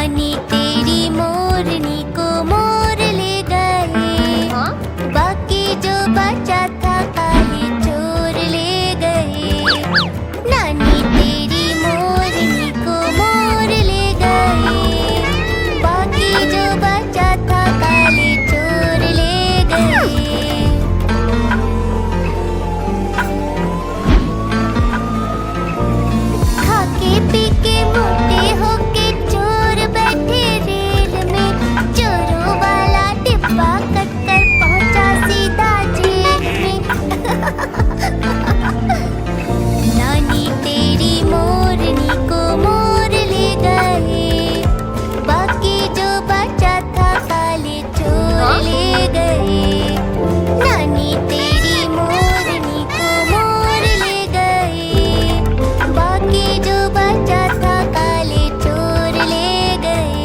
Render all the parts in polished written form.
नानी तेरी मोरनी को मोर ले गए, बाकी जो बचा था काले चोर ले गए। नानी तेरी मोरनी को मोर ले गए, बाकी जो बचा था काले चोर ले गए। खाके पी के मोटे होके चोर बैठे रेल में, चोरों वाला डिब्बा कट कर पहुंचा सीधा जेल में। नानी तेरी मोरनी को मोर ले गए, बाकी जो बचा था काले चोर ले गए। नानी तेरी मोरनी को मोर ले गए, बाकी जो बचा था काले चोर ले गए।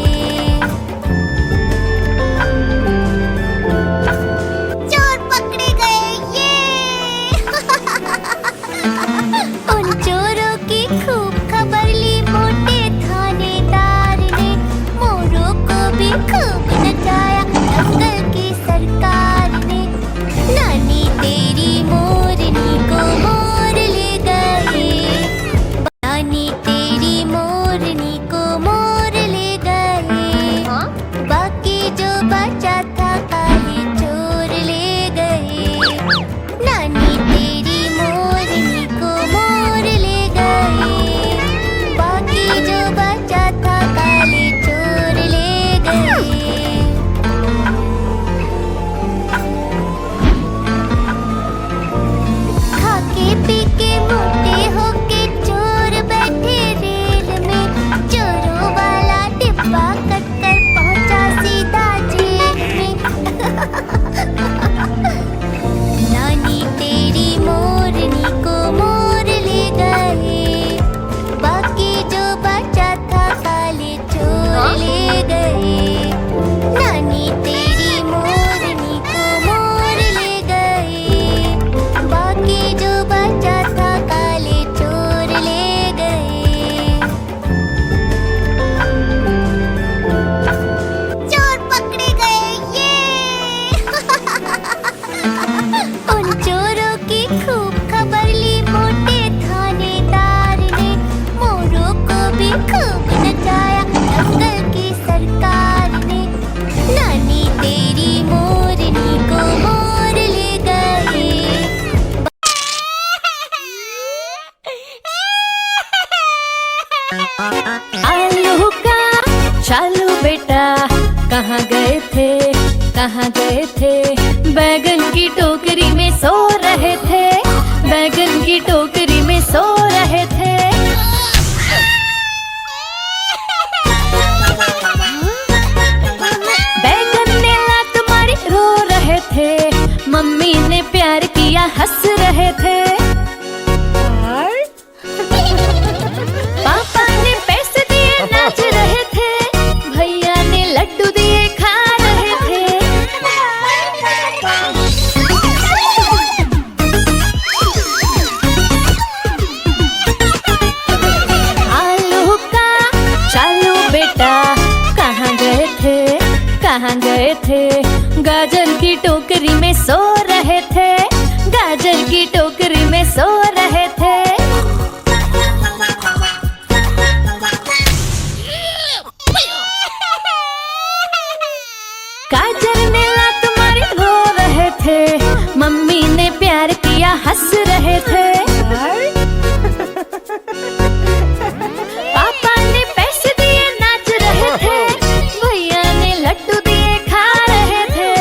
चोर पकड़े गए ये। उन चोरों की खूब खबर ली मोटे थानेदार ने, मोरों को भी खूब नचाया दंगल की सरकार ने। नानी तेरी मोरनी को मोर ले गए, नानी तेरी मोरनी को मोर ले गए, बाकी जो बचा था काले चोर ले गए। नानी तेरी मोरनी को मोर ले गए, बाकी जो बचा था काले चोर ले गए। खाके पी के मोटे होके चोर बैठे रेल में, चोरों वाला डिब्बा कट कर पहुंचा सीधा जेल में। नानी तेरी मोरनी को मोर ले गए, बाकी जो बचा था काले चोर ले गए। नानी तेरी मोरनी को मोर ले गए, बाकी जो बचा था काले चोर ले गए। चोर पकड़े गए ये। उन चोरों की खूब खबर ली मोटे थानेदार ने, मोरों को भी खूब नचाया दंगल की सरकार ने। नानी तेरी मोरनी को मोर ले गए। आलू का चालू बेटा कहाँ गए थे, कहाँ गए थे? बैगन की टोकरी में सो रहे थे, बैगन की टोकरी में सो रहे थे। बैगन ने लात मारी रो रहे थे, मम्मी ने प्यार किया हंस रहे थे। पापा ने पैसे दिए नाच रहे थे, भैया ने लड्डू दिए खा रहे थे। आलू का चालू बेटा कहाँ गए थे, कहाँ गए थे? गाजर की टोकरी में सो रहे थे, गाजर की टोकरी में सो रहे थे। गाजर ने लात मारी रो रहे थे, मम्मी ने प्यार किया हंस रहे थे। पापा ने पैसे दिए नाच रहे थे, भैया ने लड्डू दिए खा रहे थे।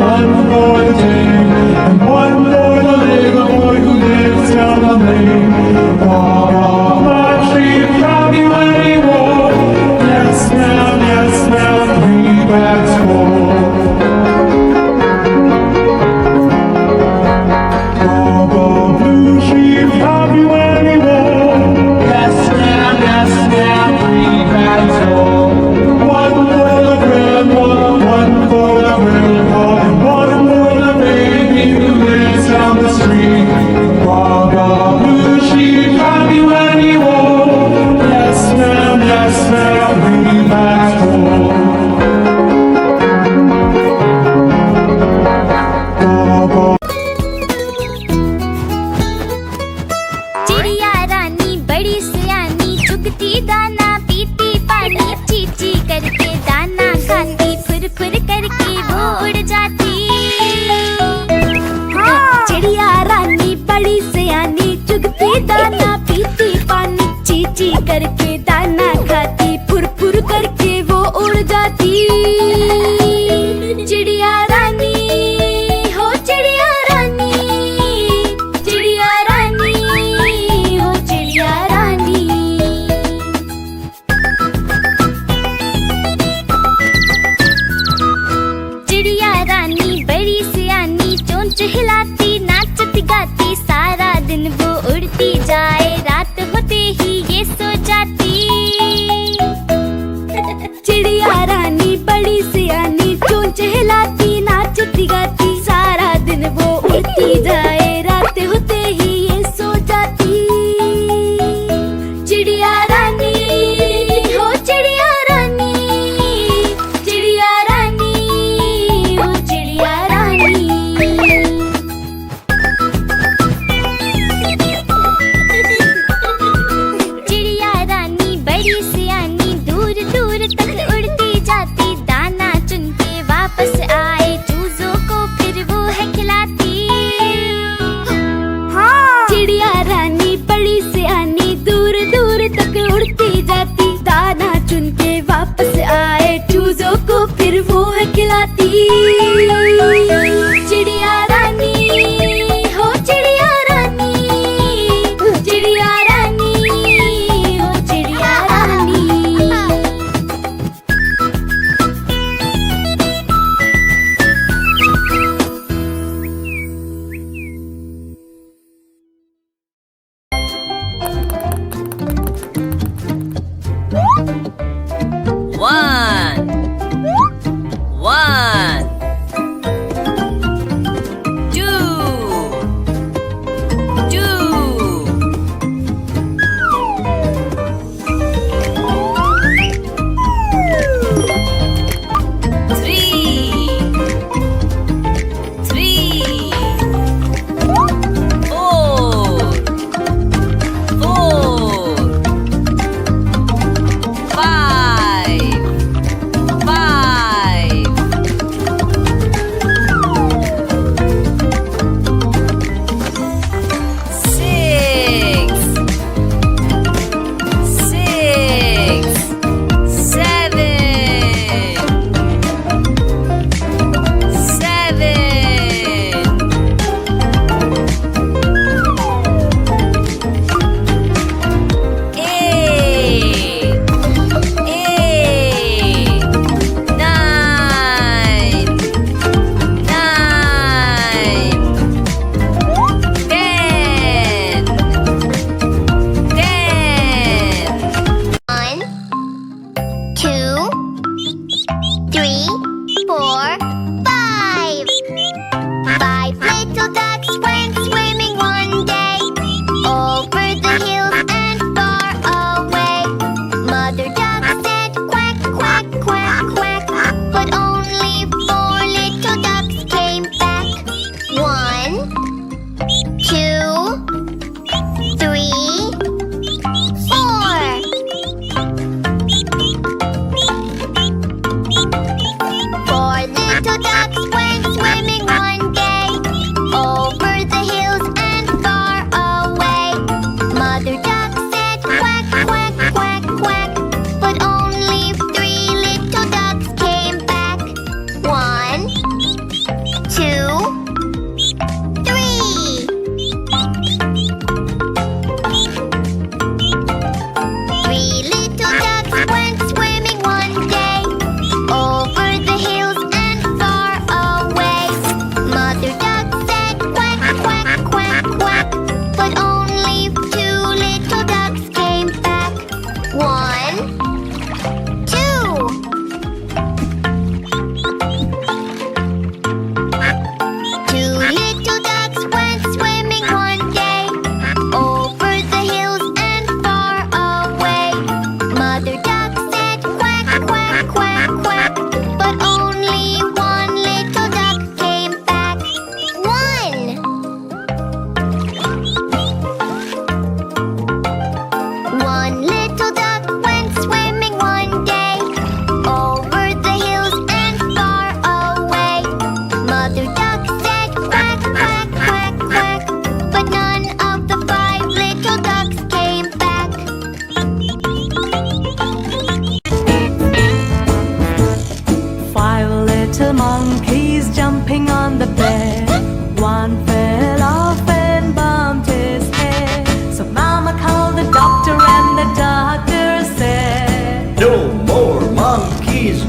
One more day, and one more little boy who lives down on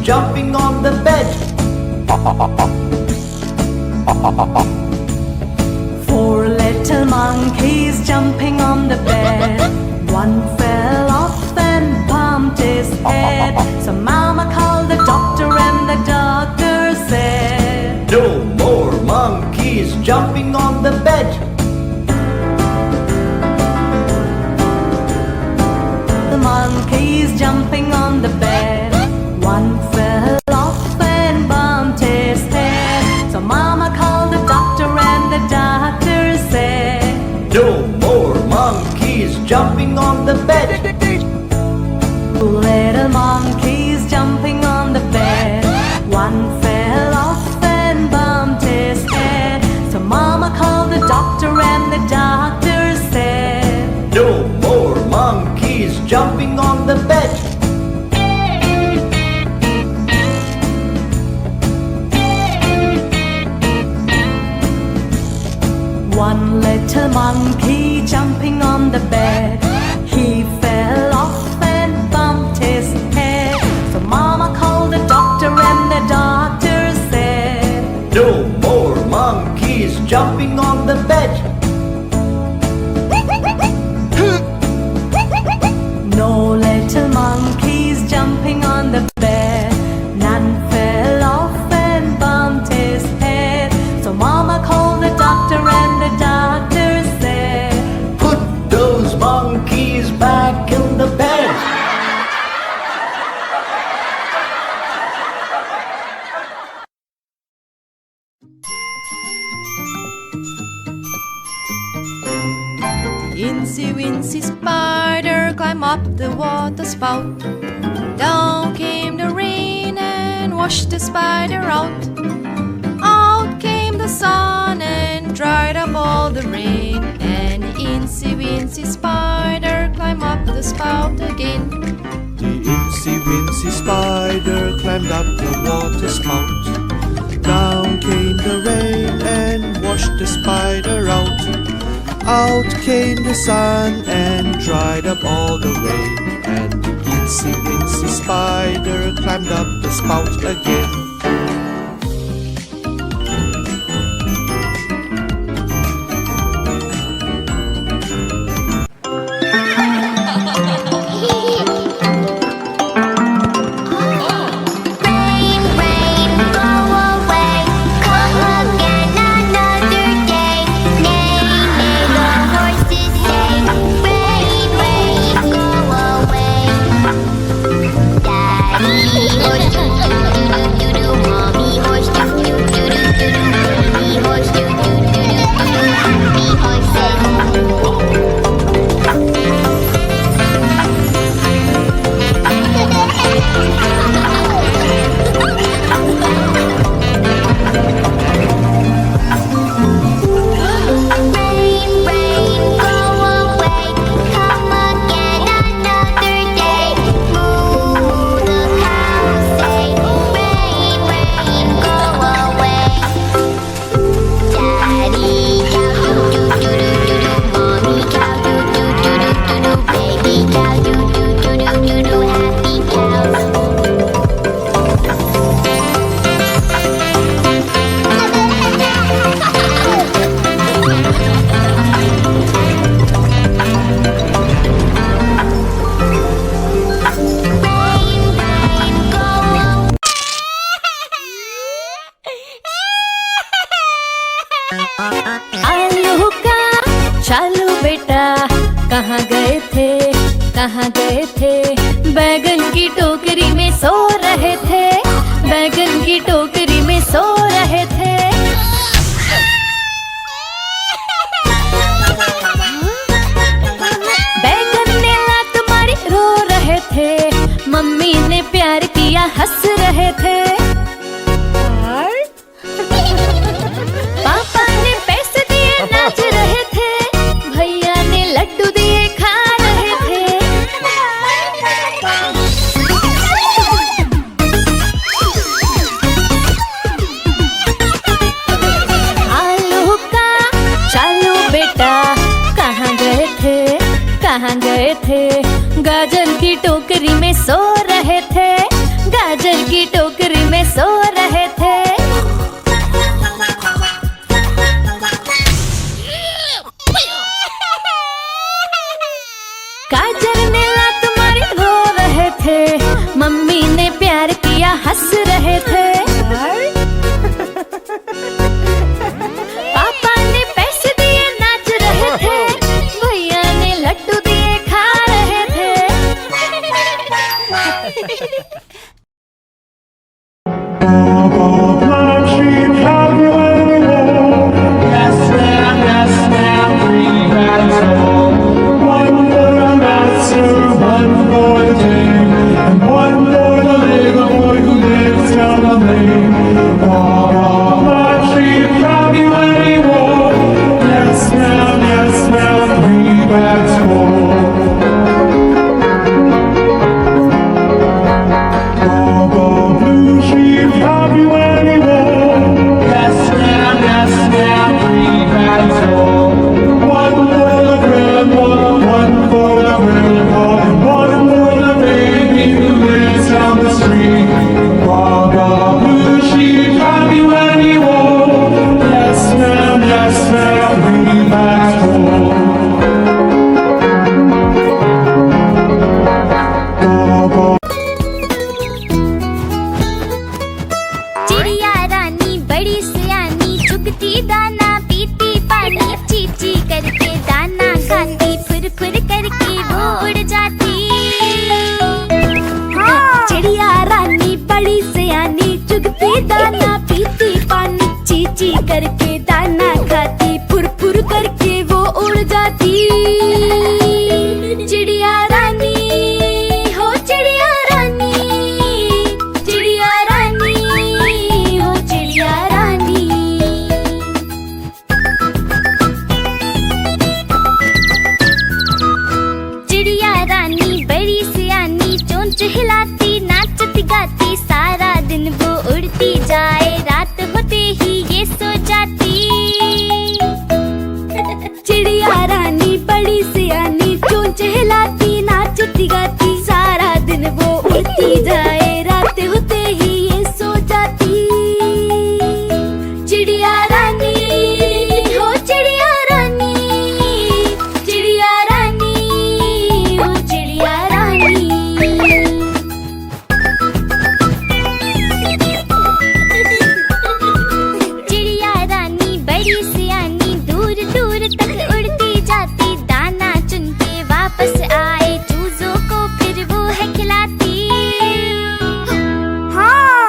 jumping on the bed. 4 little monkeys jumping on the bed. One fell off and bumped his head. So Mama called the doctor and the doctor said, No more monkeys jumping on the bed. The monkeys jumping on the bed. One fell off and bumped his head. So Mama called the doctor and the doctor said, No more monkeys jumping on the bed. 2 little monkeys jumping on the bed. One fell off and bumped his head. So Mama called the doctor and the doctor said, No more monkeys jumping on the bed. One little monkey jumping on the bed. He fell off and bumped his head. So Mama called the doctor and the doctor said, No more monkeys jumping on the bed. No little monkeys jumping on the bed. None fell off and bumped his head. So Mama called the doctor and the doctor said, Put those monkeys back in the bed. Incy Wincy Spider climbed up the water spout. Down came the rain and washed the spider out. Out came the sun and dried up all the rain. And Incy Wincy Spider climbed up the spout again. The Incy Wincy Spider climbed up the water spout. Down came the rain and washed the spider out. Out came the sun and dried up all the rain. And the Incy Wincy Spider climbed up the spout again. Rain, rain, go away. Come again another day. Neigh, neigh, the horses say. Rain, rain, go away. Daddy horse, doo-doo-doo-doo-doo. Mommy horse, doo-doo-doo-doo-doo. Baby horse, doo-doo-doo-doo-doo. Happy horses. Rain, rain, go away. Come again another day. Moo, moo, the cows say. Rain, rain, go away. Daddy cow, doo-doo-doo-doo-doo. Mommy cow, doo-doo-doo-doo-doo. Baby cow, doo-doo-doo-doo-doo. Happy cows. Rain, rain, go away. आलू का चालू बेटा कहाँ गए थे, कहाँ गए थे? बैगन की टोकरी में सो रहे थे, बैगन की टोकरी में सो रहे थे। बैगन ने लात मारी रो रहे थे, मम्मी ने प्यार किया हंस रहे थे। पापा ने पैसे दिए नाच रहे थे, भैया ने लड्डू दिए खा रहे थे। आलू का चालू बेटा कहाँ गए थे, कहाँ गए थे? गाजर की टोकरी में सो रहे थे, गाजर की टोकरी सो रहे थे। काजल ने लात मारी रो रहे थे, मम्मी ने प्यार किया हंस रहे थे। पापा ने पैसे दिए नाच रहे थे, भैया ने लड्डू दिए खा रहे थे। Yes, ma'am, 3 bags full. One for the master, one for the king, and one for the little boy who lives down the lane. My sheep have you any wool? Yes, ma'am, 3 bags full. Blue sheep, have you any wool? Yes, ma'am, 3 bags full. One for the grandma, one for the grandpa, and one for the baby who lives down the street. Blue sheep, have you any wool? Yes, ma'am, 3 bags full. चिड़िया रानी बड़ी सियानी, चुगती दाना पीती पानी, चीची करके दाना खाती, फुर फुर करके वो उड़ जाती। चिड़िया रानी बड़ी सियानी, चुगती दाना पीती पानी, चीची करके दाना खाती, फुर फुर करके वो उड़ जाती। चिड़िया रानी हो चिड़िया रानी, चिड़िया रानी हो चिड़िया रानी। चिड़िया रानी बड़ी सियानी, चोंच हिलाती नाचती गाती, सारा दिन वो उड़ती जाए, रात होते ही ये सो जाती। चिड़िया रानी बड़ी सियानी, चोंच हिलाती नाचती गाती, सारा दिन वो उड़ती जाए, रात होते ही ये सो जाती। चिड़िया रानी हो चिड़िया रानी, चिड़िया रानी हो चिड़िया रानी। चिड़िया रानी बड़ी सियानी, दूर दूर तक उड़ती जाती, दाना चुन के वापस आए, चूजों को फिर वो है खिलाती।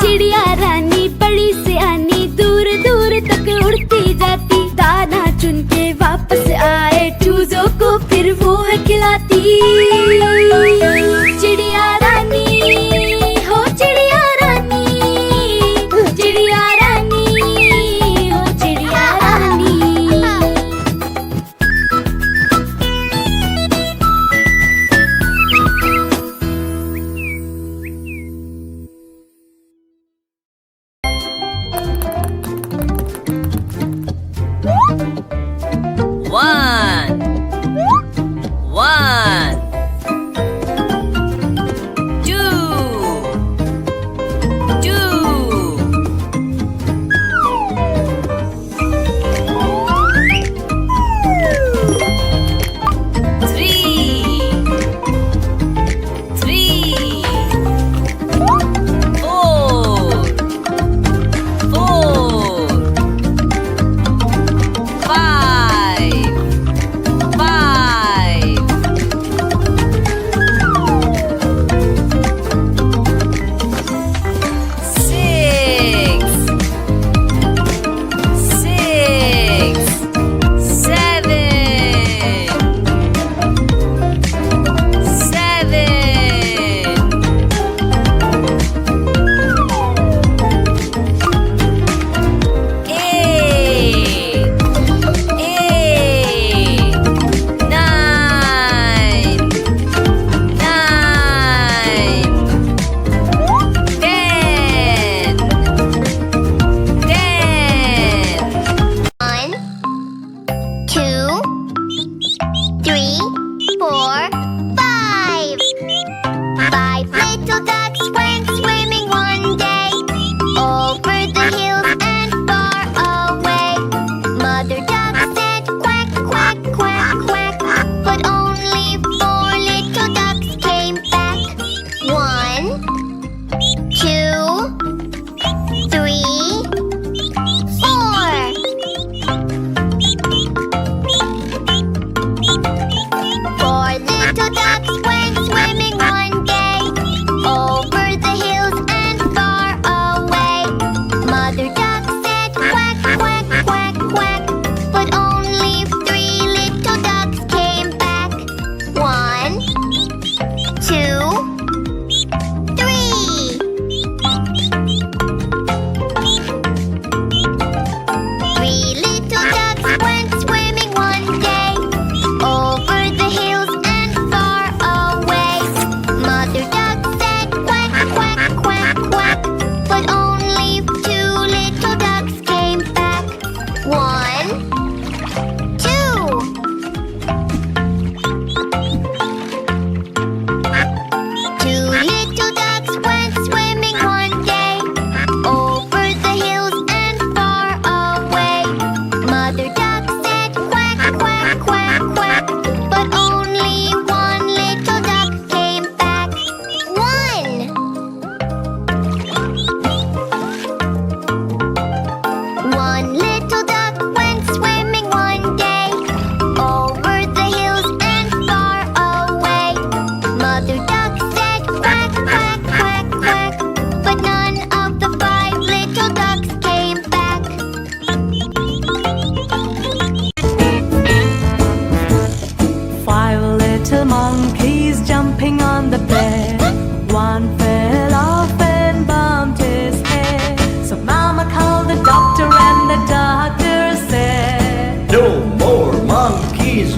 चिड़िया रानी बड़ी सियानी, दूर दूर तक उड़ती जाती, दाना चुन के वापस आए, चूजों को फिर वो है खिलाती। चिड़िया रानी हो चिड़िया रानी, चिड़िया रानी हो चिड़िया रानी। One.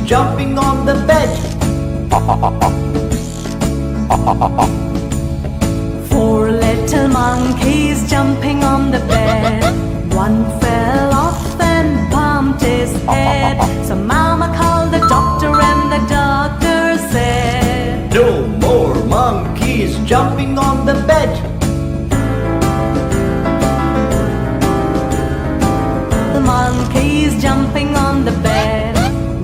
jumping on the bed. 4 little monkeys jumping on the bed. One fell off and bumped his head. So Mama called the doctor and the doctor said, No more monkeys jumping on the bed. The monkeys jumping on the bed.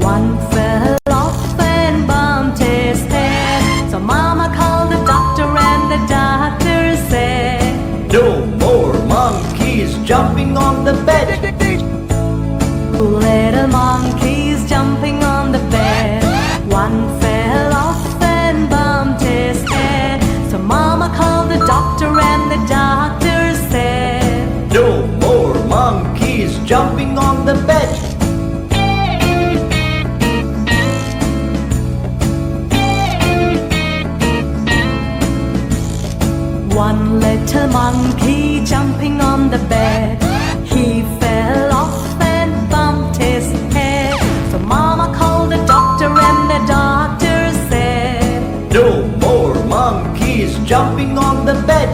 One fell off and bumped his head. So Mama called the doctor and the doctor said, No more monkeys jumping on the bed. 2 little monkeys jumping on the bed. One fell off and bumped his head. So Mama called the doctor and the doctor said, No more monkeys jumping on the bed. One little monkey jumping on the bed. He fell off and bumped his head. So Mama called the doctor and the doctor said, No more monkeys jumping on the bed.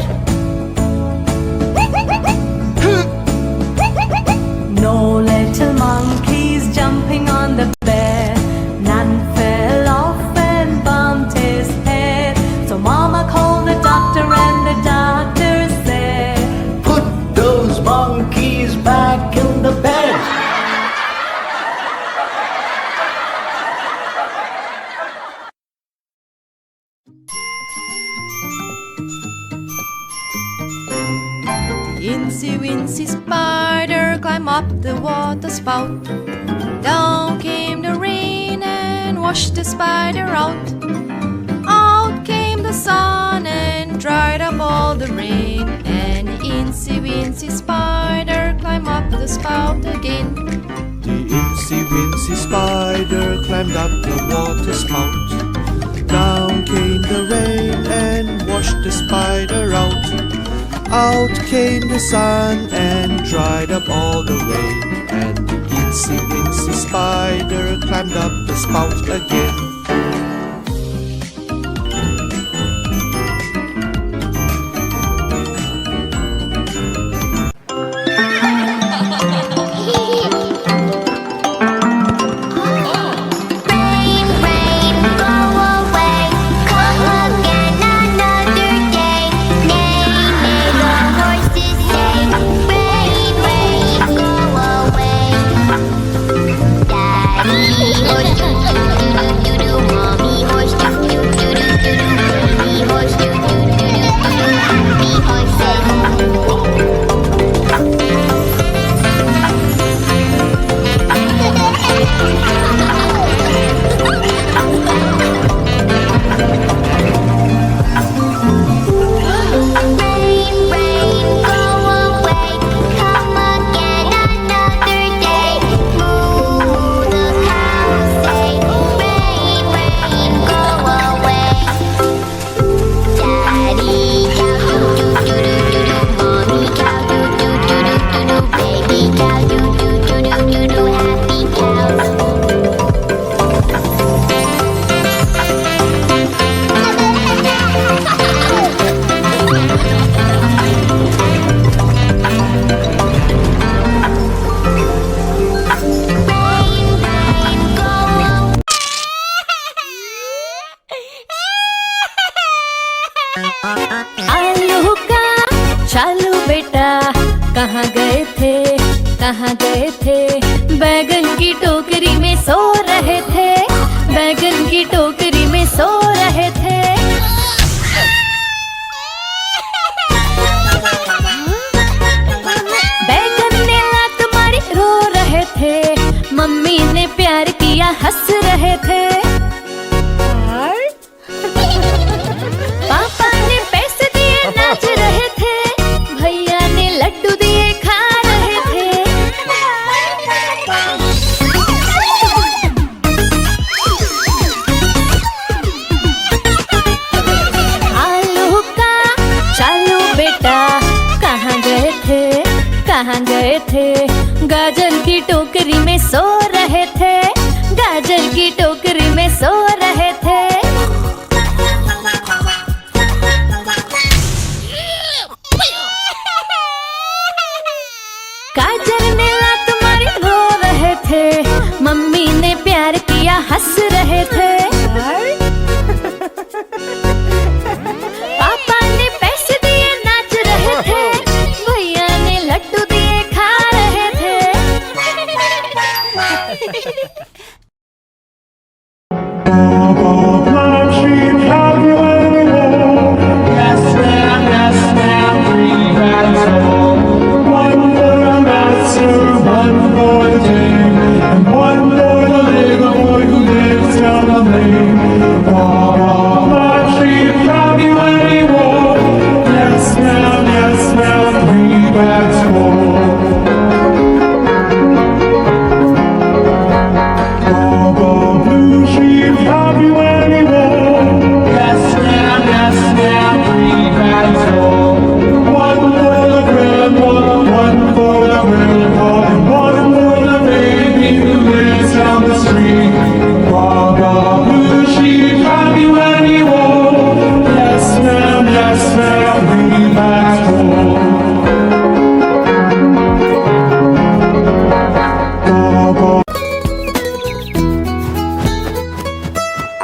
No little monkeys jumping on the bed. None fell off and bumped his head. So Mama called the doctor and the doctor said, Put those monkeys back in the bed. Incy Wincy Spider climbed up the water spout. Down came the rain and washed the spider out. Out came the sun and dried up all the rain. And Incy Wincy Spider climbed up the spout again. The Incy Wincy Spider climbed up the water spout. Down came the rain and washed the spider out. Out came the sun and dried up all the rain. And the Incy Wincy Spider climbed up the spout again. Rain, rain, go away. Come again another day. Neigh, neigh, the horses say. Rain, rain, go away. Daddy horse, doo doo doo doo doo. Mommy horse, doo doo doo doo doo. Baby horse, doo doo doo doo doo. Happy horses. Rain, rain, go away. Come again another day. Moo, moo, the cows say. Rain, rain, go away. Daddy cow, doo doo doo doo doo doo. Mommy cow, doo doo doo doo doo doo. Baby cow, doo doo doo doo doo doo. Happy cows. आलू का चालू बेटा कहाँ गए थे, कहाँ गए थे? बैगन की टोकरी में सो रहे थे, बैगन की टोकरी में सो रहे थे। बैगन ने लात मारी रो रहे थे, मम्मी ने प्यार किया हंस रहे थे। पापा ने पैसे दिए नाच रहे थे, भैया ने लड्डू दिए खा रहे थे। आलू का चालू बेटा कहाँ गए थे, कहाँ गए थे? गाजर की टोकरी में सो रहे थे, गाजर की टोकरी हंस रहे थे। पापा ने पैसे दिए नाच रहे थे, भैया ने लड्डू दिए खा रहे थे। Black sheep, have you any wool? Yes, ma'am, 3 bags full. 1 for the master, 1 for the king, and 1 for the little boy who lives down the lane. Black sheep, have you any wool? Yes, ma'am, 3 bags full. Blue sheep, have you any wool? Yes, ma'am, 3 bags full. 1 for the grandma, 1 for the grandpa, and 1 for the baby who lives down the street. Blue sheep, have you any wool? Yes, ma'am, 3 bags full.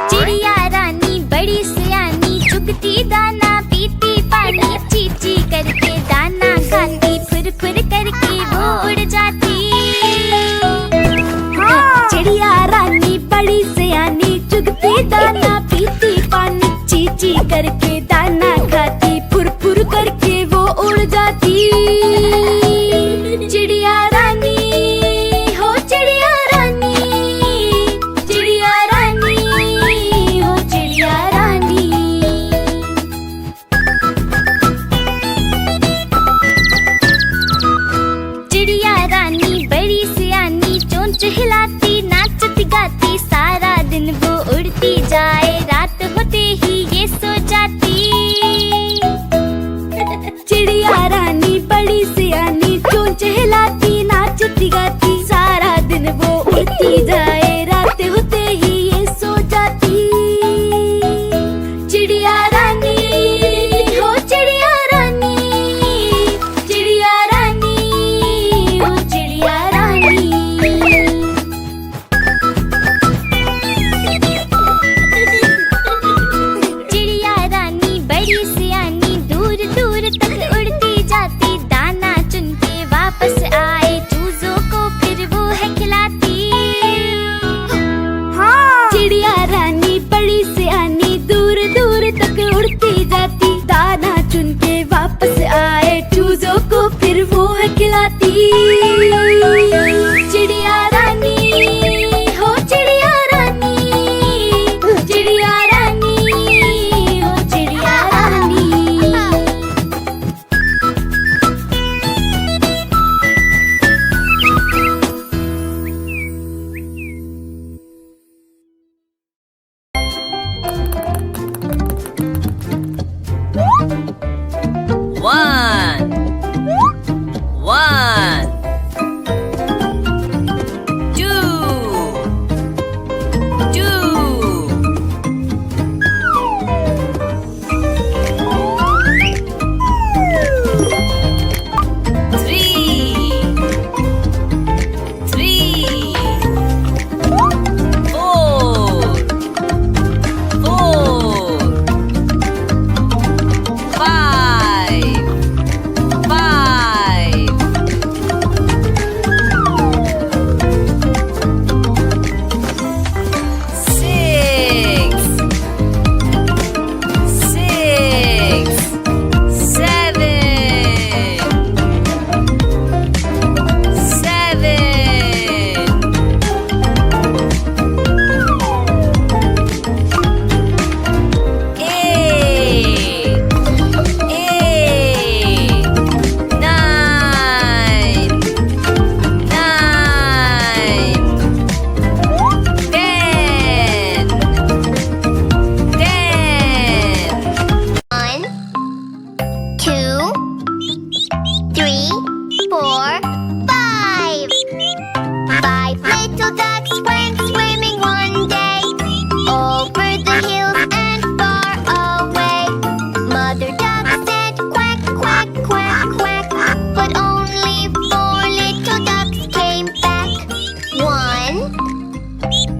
चिड़िया रानी बड़ी सियानी, चुगती दाना पीती पानी, चींची करके दाना खाती, फुर फुर करके वो उड़ जाती। चिड़िया रानी बड़ी सियानी, चुगती दाना पीती पानी, चींची करके दाना खाती, फुर फुर करके वो उड़ जाती। चिड़िया रानी हो चिड़िया रानी, चिड़िया रानी हो चिड़िया रानी। चिड़िया रानी बड़ी सियानी, चोंच हिलाती नाचती गाती, सारा दिन वो उड़ती जाए, रात होते ही ये सो जाती। चिड़िया रानी बड़ी सियानी, चोंच हिलाती नाचती गाती, सारा दिन वो उड़ती जाए, रात होते ही ये सो जाती। चिड़िया रानी हो चिड़िया रानी, चिड़िया रानी हो चिड़िया रानी। चिड़िया रानी बड़ी सियानी, दूर दूर तक उड़ती जाती, दाना चुन के वापस आए, चूजों को फिर वो है खिलाती। चिड़िया रानी बड़ी सियानी, दूर दूर तक उड़ती जाती, दाना चुन के वापस आए, चूजों को फिर वो है खिलाती। चिड़िया रानी हो चिड़िया रानी, चिड़िया रानी हो चिड़िया रानी। One,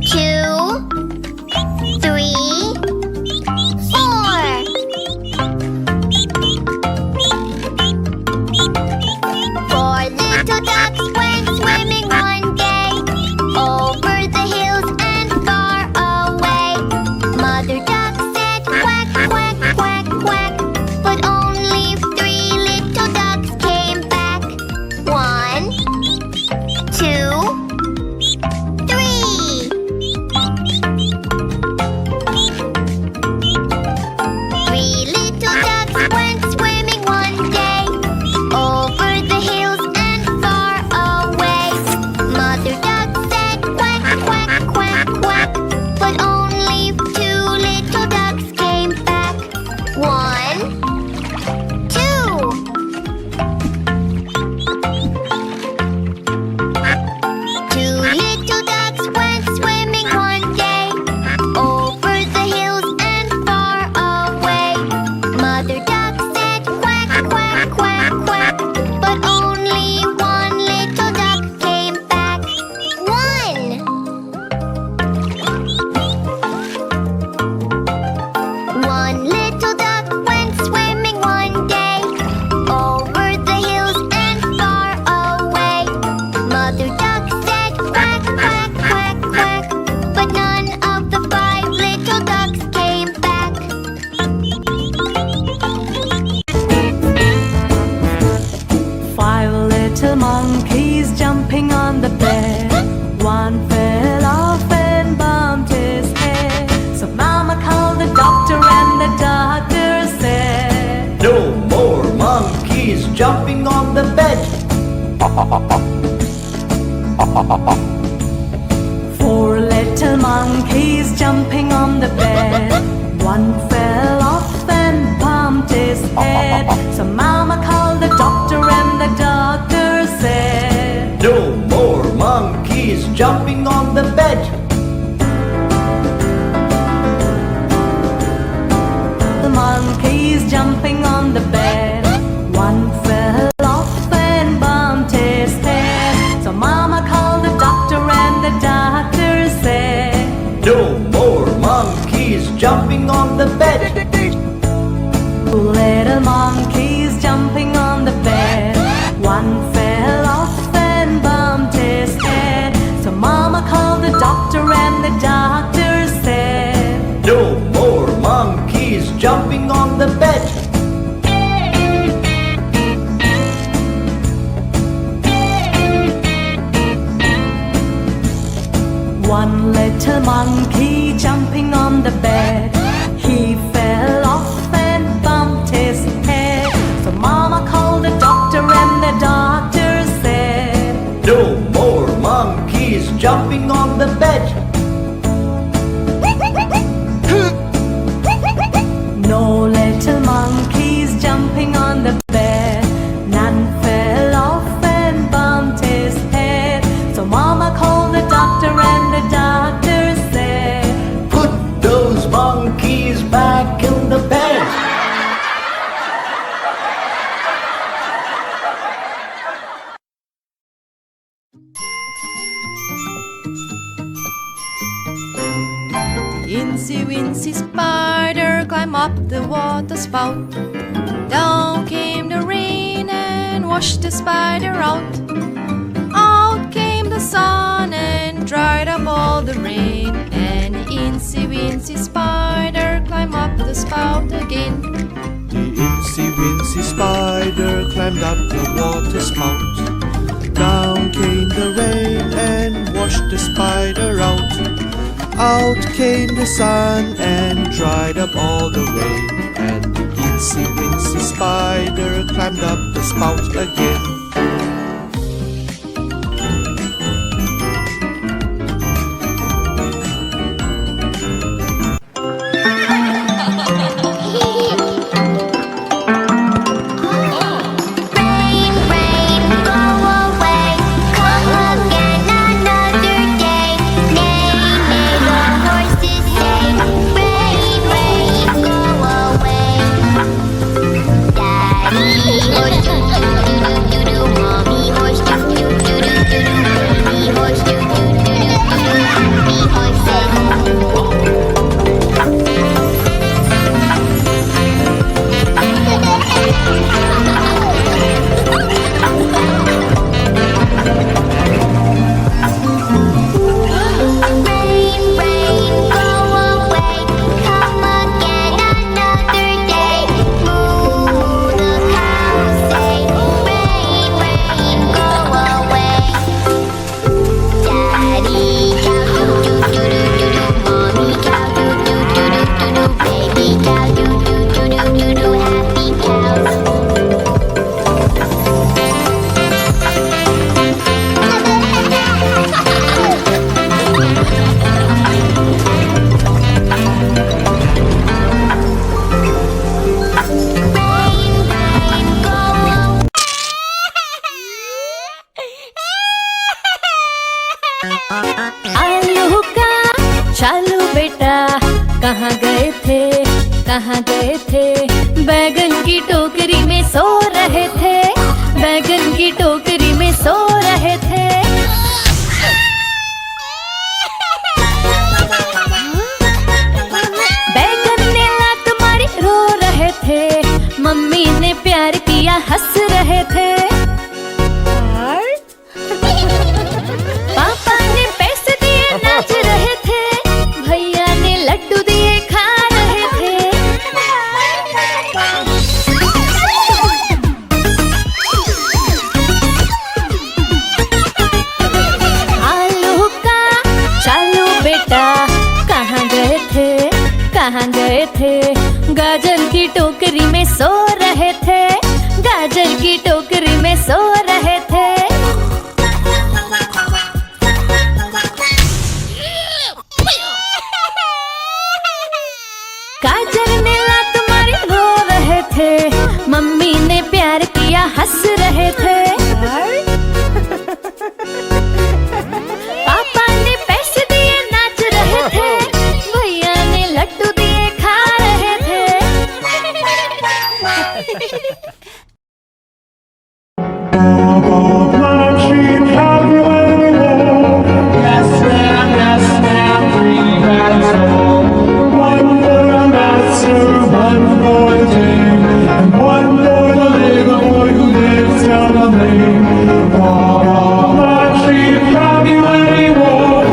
Two, little monkeys jumping on the bed. One fell off and bumped his head. So Mama called the doctor and the doctor said, No more monkeys jumping on the bed. 4 little monkeys jumping on the bed. One fell off and bumped his head. So Mama called the doctor and the doctor said, No more monkeys jumping on the bed. The monkeys jumping on the bed. One fell off and bumped his head. So Mama called the doctor and the doctor said, No more monkeys jumping on the bed. 2 little monkeys jumping on the bed. One fell off and bumped his head. So Mama called the doctor and the doctor said, No more monkeys jumping on the bed. One little monkey jumping on the bed. He fell off and bumped his head. So Mama called the doctor and the doctor said, No more monkeys jumping on the bed. No little monkeys jumping on the bed. None fell off and bumped his head. So Mama called the doctor and the doctor said, Put those monkeys back in the bed. Incy Wincy Spider climbed up the water spout. Down came the rain and washed the spider out. Out came the sun and dried up all the rain. And Incy Wincy Spider climbed up the spout again. The Incy Wincy Spider climbed up the water spout. Down came the rain and washed the spider out. Out came the sun and dried up all the rain. And the Incy Wincy Spider climbed up the spout again. Rain, rain, go away. Come again another day. Neigh, neigh, the horses say. Rain, rain, go away. Daddy horse, doo doo doo doo doo. Mommy horse, doo doo doo doo doo. Baby horse, doo doo doo doo doo. Happy horses. Rain, rain, go away. Come again another day. Moo, the cows say. Rain, rain, go away. Daddy cow doo doo doo doo doo doo. Mommy cow doo doo doo doo doo doo. Baby cow doo doo doo doo doo doo. Happy cows. Rain, rain, go away. आलू का चालू बेटा कहाँ गए थे कहाँ गए थे बैगन की टोकरी में सो रहे थे बैगन की टोकरी में सो रहे थे बैगन ने लात मारी रो रहे थे मम्मी ने प्यार किया हंस रहे थे पापा ने पैसे दिए नाच रहे थे भैया ने लड्डू दिए खा रहे थे गए थे? गाजर की टोकरी में सो रहे थे, गाजर की टोकरी में सो रहे थे। गाजर ने लात मारी रो रहे थे, मम्मी ने प्यार किया हंस रहे थे। पापा ने पैसे दिए नाच रहे थे, भैया ने लड्डू दिए खा रहे थे। Black sheep, have you any more? Yes, ma'am, 3 bags full. One for the master, one for the king, and one for the little boy who lives down the lane. Black sheep, have you any more?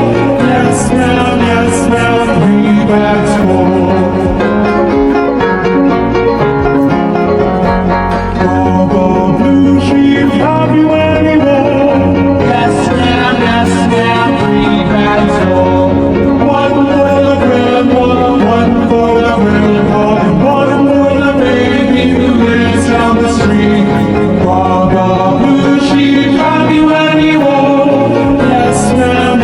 Yes, ma'am, 3 bags full. Blue sheep, have you any more? Yes, ma'am, 3 bags full. One for the grandma, one for the grandpa, and one for the baby who lives down the street. Blue sheep, have you any more? Yes, ma'am,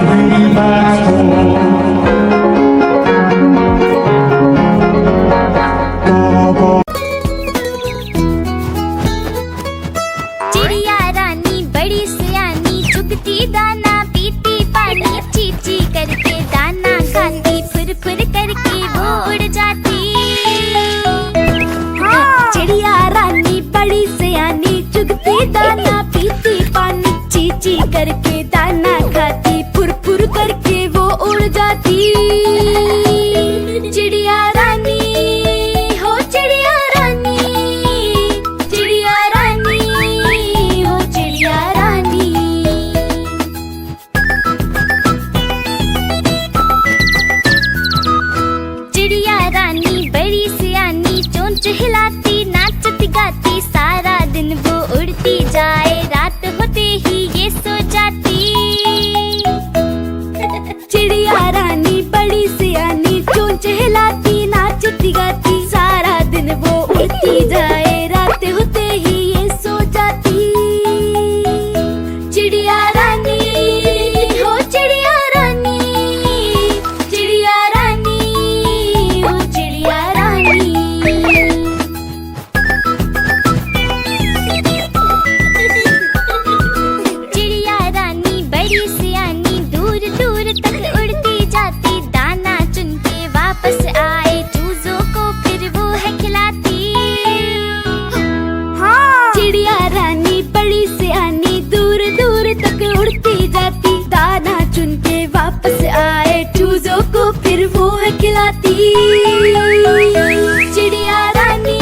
3 bags full. चिड़िया रानी बड़ी सियानी, चुगती दाना पीती पानी, चीची करके दाना खाती, फुर फुर करके वो उड़ जाती। चिड़िया रानी बड़ी सियानी, चुगती दाना पीती पानी, चीची करके दाना खाती, फुर फुर करके वो उड़ जाती। चिड़िया रानी हो चिड़िया रानी, चिड़िया रानी हो चिड़िया रानी। चिड़िया रानी बड़ी सियानी, चोंच हिलाती नाचती गाती, सारा दिन वो उड़ती जाए, रात होते ही ये सो जाती। चिड़िया रानी बड़ी सियानी, चोंच हिलाती नाचती गाती, सारा दिन वो उड़ती जाए, रात होते ही ये सो जाती। चिड़िया रानी हो चिड़िया रानी, चिड़िया रानी हो चिड़िया रानी। चिड़िया रानी बड़ी सियानी, दूर दूर तक उड़ती जाती, दाना चुन के वापस आए, चूजों को फिर वो है खिलाती। चिड़िया रानी बड़ी सियानी, दूर दूर तक उड़ती जाती, दाना चुन के वापस आए, चूजों को फिर वो है खिलाती। चिड़िया रानी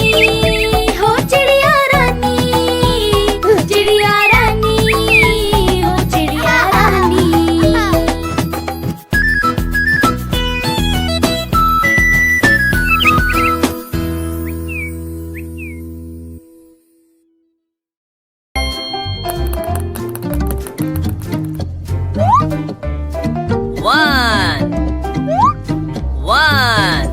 हो चिड़िया रानी, चिड़िया रानी हो चिड़िया रानी। One.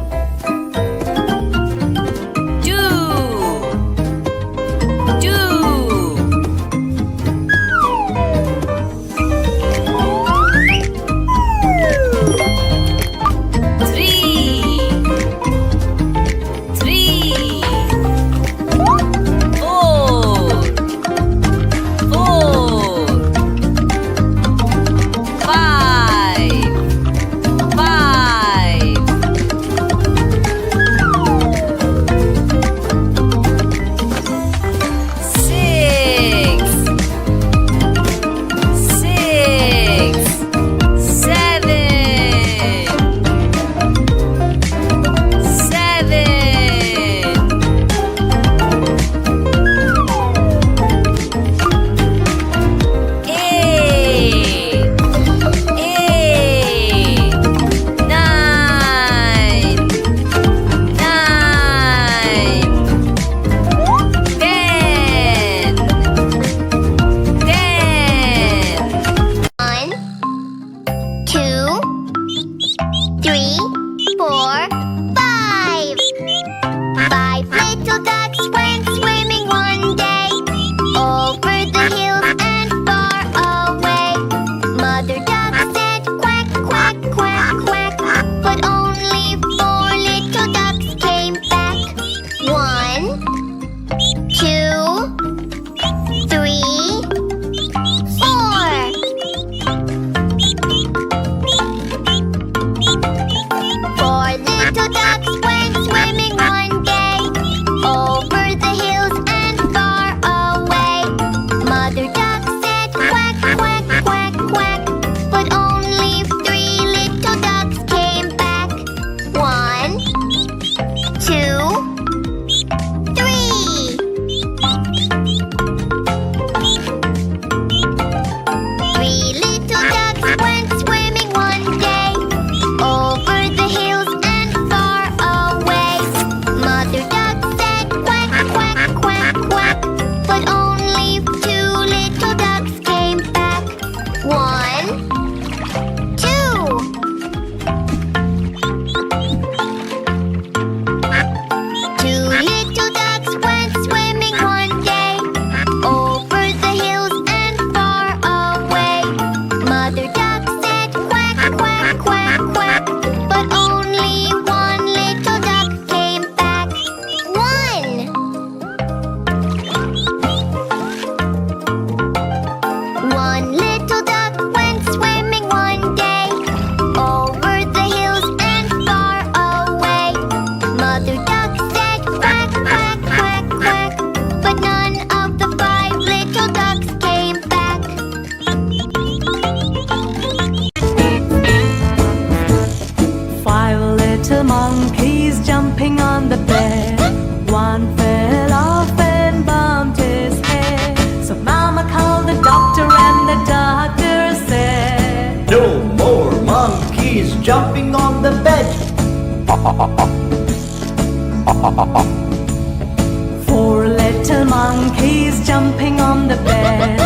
Four little monkeys jumping on the bed.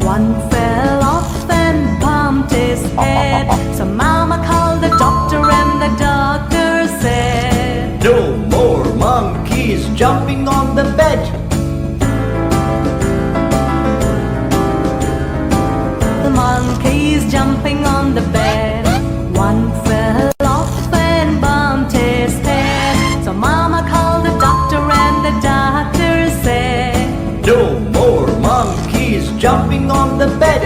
One fell off and bumped his head. So Mama called the doctor and the doctor said, No more monkeys jumping on the bed. The monkeys jumping on the bed. One fell off and bumped his head. So Mama called the doctor and the doctor said, No more monkeys jumping on the bed.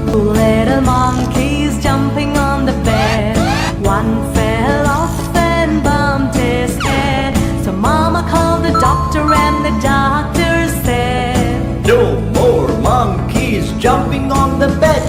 Two little monkeys jumping on the bed. One fell off and bumped his head. So Mama called the doctor and the doctor said, No more monkeys jumping on the bed.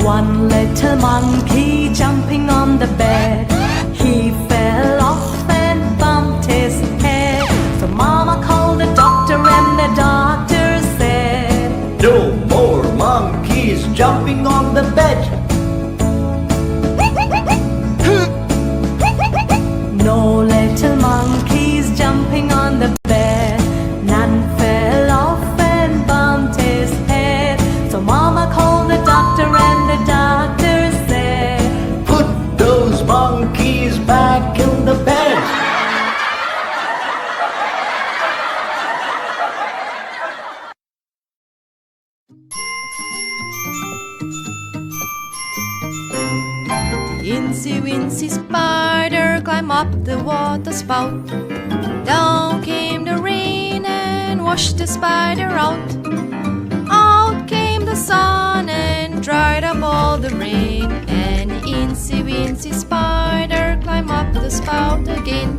One little monkey jumping on the bed. He fell off and bumped his head. So Mama called the doctor and the doctor said, No more monkeys jumping on the bed. No little monkeys jumping on the bed. None fell off and bumped his head. So Mama called the doctor and the doctor said, Put those monkeys back in the bed. Incy Wincy Spider climbed up the water spout. Down came the rain and washed the spider out. Out came the sun and dried up all the rain. And Incy Wincy Spider climbed up the spout again.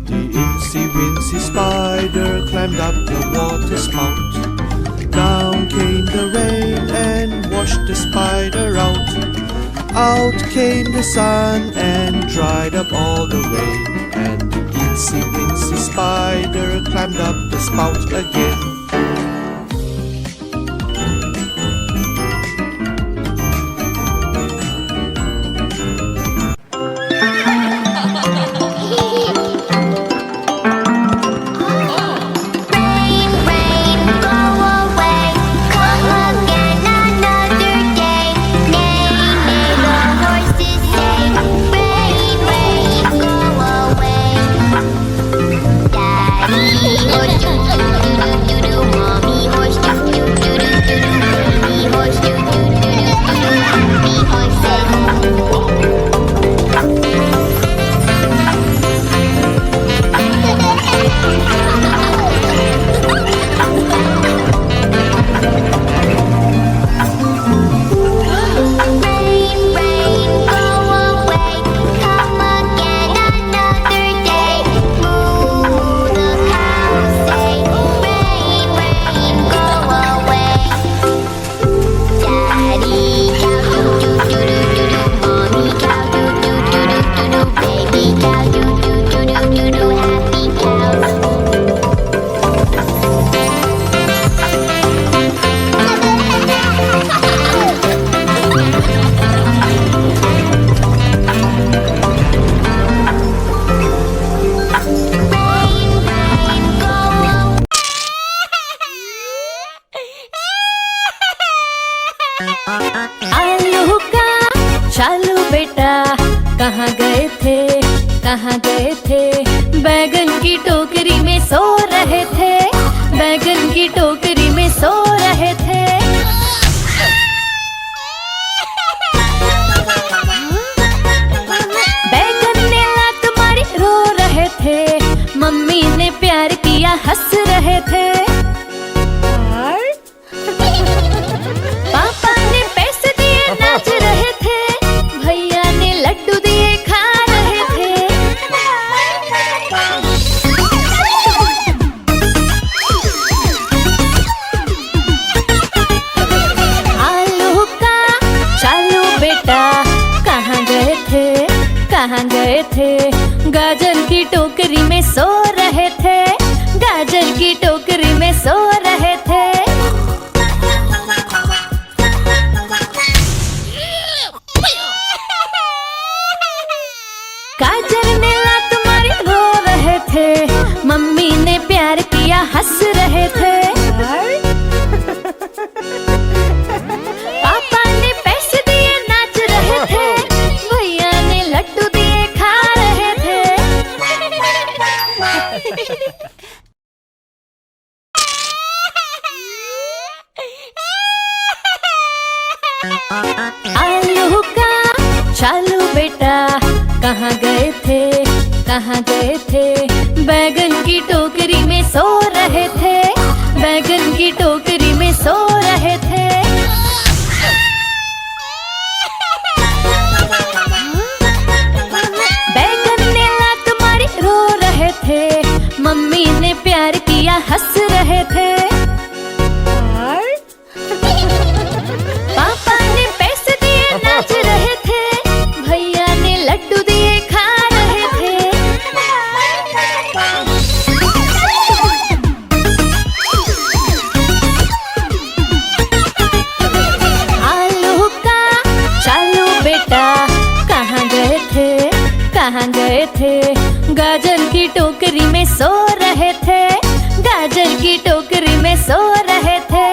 The Incy Wincy Spider climbed up the water spout. Down came the rain and washed the spider out. Out came the sun and dried up all the rain. And the Incy Wincy Spider climbed up the spout again. Rain, rain, go away. Come again another day. Neigh, neigh, the horses say. Rain, rain, go away. Daddy horse, doo doo doo doo doo doo. Mommy horse, doo doo doo doo doo doo. Baby horse, doo doo doo doo doo doo. Happy horses. Rain, rain, go away. Come again another day. Moo, moo, the cows say. Rain, rain, go away. Daddy cow, doo doo doo doo doo doo. Mommy cow, doo doo doo doo doo doo. Baby cow, doo doo doo doo doo doo. Happy cows. Rain, rain, go आलू का चालू बेटा कहाँ गए थे, कहाँ गए थे? बैगन की टोकरी में सो रहे थे, बैगन की टोकरी में सो रहे थे। बैगन ने लात मारी रो रहे थे, मम्मी ने प्यार किया हंस रहे थे। पापा ने पैसे दिए नाच रहे थे, भैया ने लड्डू दिए खा रहे थे। आलू का चालू बेटा कहाँ गए थे, कहाँ गए थे? गाजर की टोकरी में सो रहे थे, गाजर की टोकरी में सो रहे थे। प्यार किया हंस रहे थे। पापा ने पैसे दिए नाच रहे थे, भैया ने लड्डू दिए खा रहे थे। आलू का चालू बेटा कहाँ गए थे, कहाँ गए थे? बैगन की टोकरी में सो रहे थे, बैगन की टोकरी में सो रहे थे। बैगन ने लात मारी रो रहे थे, मम्मी ने प्यार किया हंस रहे थे। पापा ने पैसे दिए नाच रहे थे, भैया ने लड्डू दिए खा रहे थे। आलू का चालू बेटा कहाँ गए थे, कहाँ गए थे? गाजर की टोकरी में सो रहे थे, गाजर की टोकरी में सो रहे थे।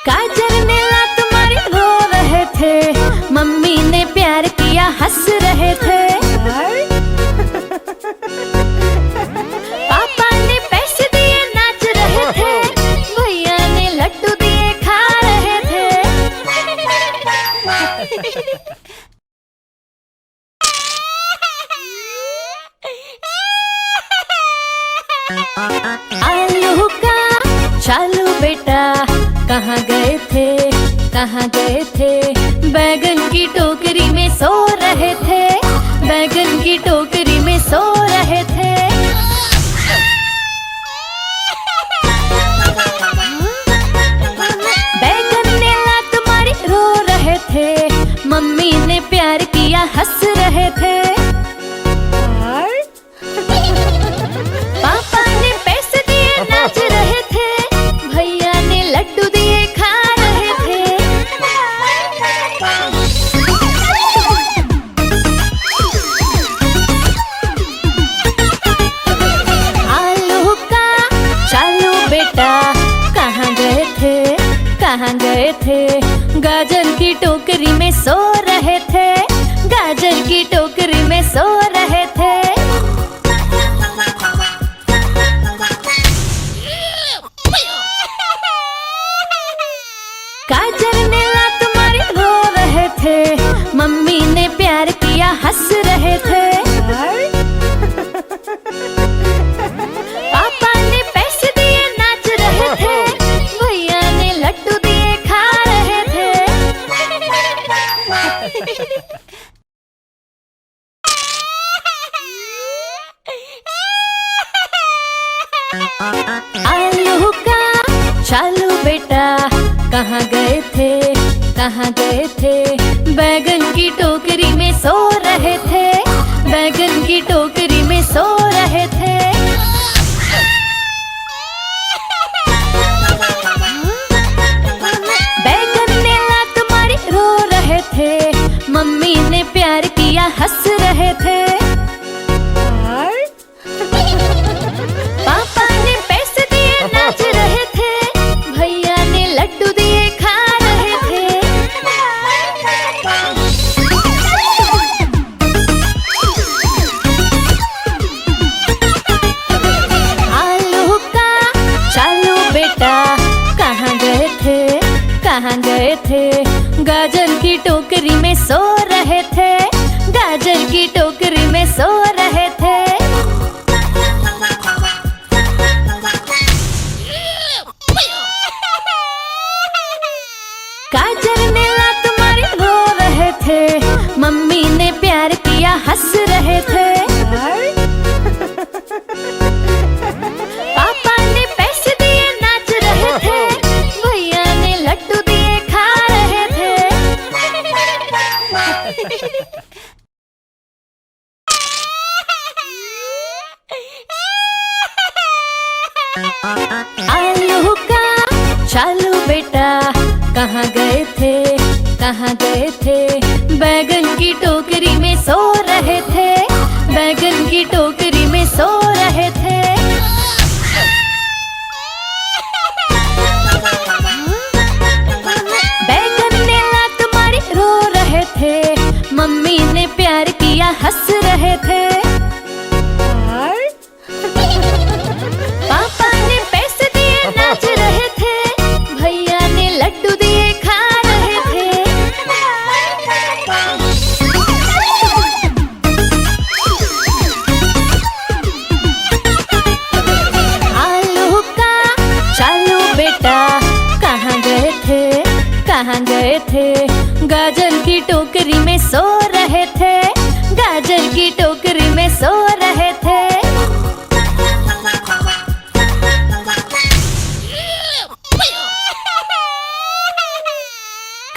गाजर ने लात मारी रो रहे थे, मम्मी ने प्यार किया हंस रहे थे। पापा ने पैसे दिए नाच रहे थे, भैया ने लड्डू दिए खा रहे थे। आलू का चालू बेटा कहाँ गए थे, कहाँ गए थे? बैगन की टोकरी में सो रहे थे, बैगन की टोकरी में सो रहे थे। बैगन ने लात मारी रो रहे थे, मम्मी ने प्यार किया हंस रहे थे। पापा ने पैसे दिए नाच रहे थे, भैया ने लड्डू दिए खा रहे थे। आलू का चालू बेटा कहाँ गए थे, कहाँ गए थे? गाजर की टोकरी में सो रहे थे, गाजर की टोकरी में सो रहे थे। गाजर ने लात मारी रो रहे थे, मम्मी ने प्यार किया हंस रहे थे। पापा ने पैसे दिए नाच रहे थे, भैया ने लड्डू दिए खा रहे थे। आलू का चालू बेटा कहाँ गए थे, कहाँ गए थे? बैगन की टोकरी में सो रहे थे, बैगन की टोकरी में सो रहे थे। बैगन ने लात मारी रो रहे थे, मम्मी ने प्यार किया हंस रहे थे। पापा ने पैसे दिए नाच रहे थे, भैया ने लड्डू दिए खा रहे थे। आलू का चालू बेटा कहाँ गए थे, कहाँ गए थे? गाजर की टोकरी में सो रहे थे, गाजर की टोकरी में सो रहे थे। गाजर ने लात मारी रो रहे थे, मम्मी ने प्यार किया हंस रहे थे। पापा ने पैसे दिए नाच रहे थे, भैया ने लड्डू दिए खा रहे थे। आलू का चालू बेटा कहाँ गए थे, कहाँ गए थे? बैगन बेटा कहाँ गए थे, कहाँ गए थे? गाजर की टोकरी में सो रहे थे, गाजर की टोकरी में सो रहे थे।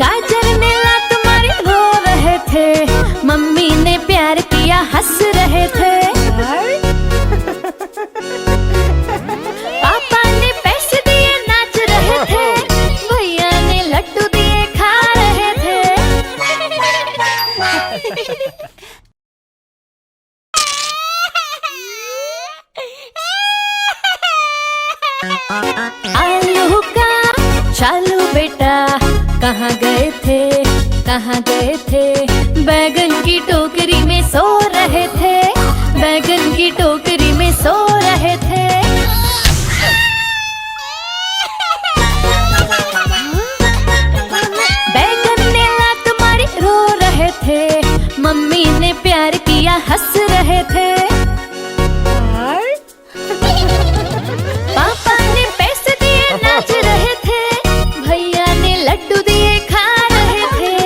गाजर ने लात मारी रो रहे थे, मम्मी ने प्यार किया हंस रहे थे। पापा ने पैसे दिए नाच रहे थे, भैया ने लड्डू दिए खा रहे थे। आलू का चालू बेटा कहाँ गए थे, कहाँ गए थे? बैगन की टोकरी में सो रहे थे, बैगन की टोकरी में सो रहे थे। बैगन ने लात मारी रो रहे थे, मम्मी ने प्यार किया हंस रहे थे। पापा ने पैसे दिए नाच रहे थे, भैया ने लड्डू दिए खा रहे थे।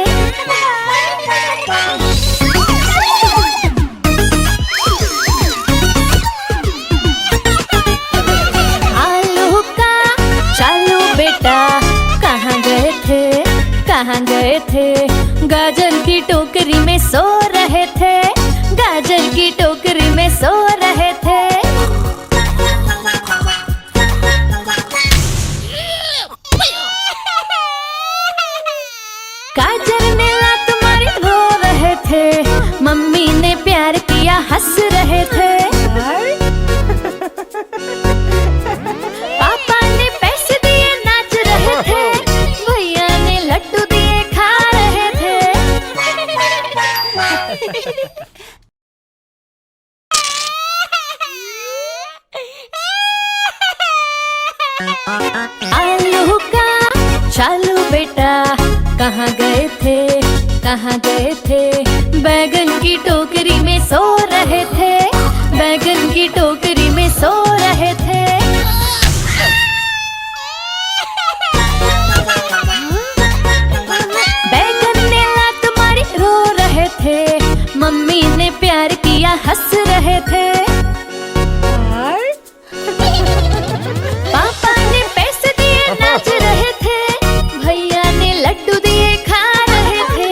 आलू का चालू बेटा कहाँ गए थे, कहाँ गए थे? गाजर की टोकरी में सो रहे थे, गाजर की टोकरी में सो रहे थे। गाजर ने लात मारी रो रहे थे, मम्मी ने प्यार किया हंस रहे थे। पापा ने पैसे दिए नाच रहे थे, भैया ने लड्डू दिए खा रहे थे। आलू का चालू बेटा कहाँ गए थे, कहाँ गए थे? बैगन की टोकरी में सो रहे थे, बैगन की टोकरी में सो रहे थे। बैगन ने लात मारी रो रहे थे, मम्मी ने प्यार किया हंस रहे थे। पापा ने पैसे दिए नाच रहे थे, भैया ने लड्डू दिए खा रहे थे।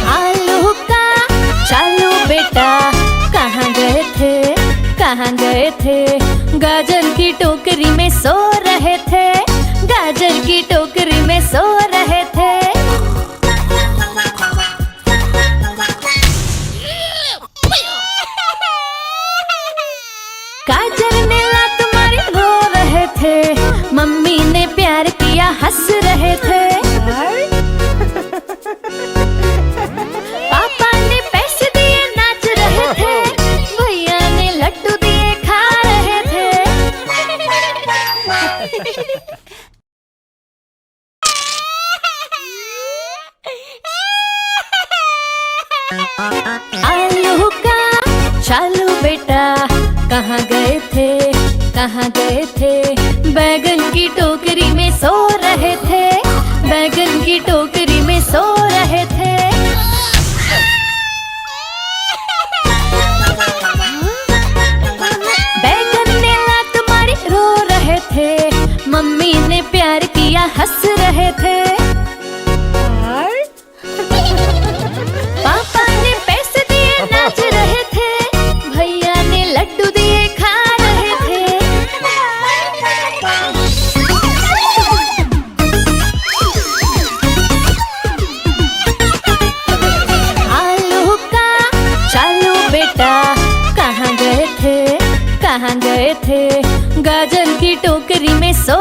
आलू का चालू बेटा कहाँ गए थे, कहाँ गए थे? गाजर की टोकरी में सो रहे थे, गाजर की टोकरी में सो रहे थे। गाजर ने लात मारी रो रहे थे, मम्मी ने प्यार किया हंस रहे थे। पापा ने पैसे दिए नाच रहे थे, भैया ने लड्डू दिए खा रहे थे। आलू का चालू बेटा कहाँ गए थे, कहाँ गए थे? बैगन की टोकरी में सो रहे थे, बैगन की टोकरी में सो रहे थे। बैगन ने लात मारी रो रहे थे, मम्मी ने प्यार किया हंस रहे थे। पापा ने पैसे दिए नाच रहे थे, भैया ने लड्डू दिए खा रहे थे। आलू का चालू बेटा कहाँ गए थे, कहाँ गए थे? गाजर की टोकरी में सो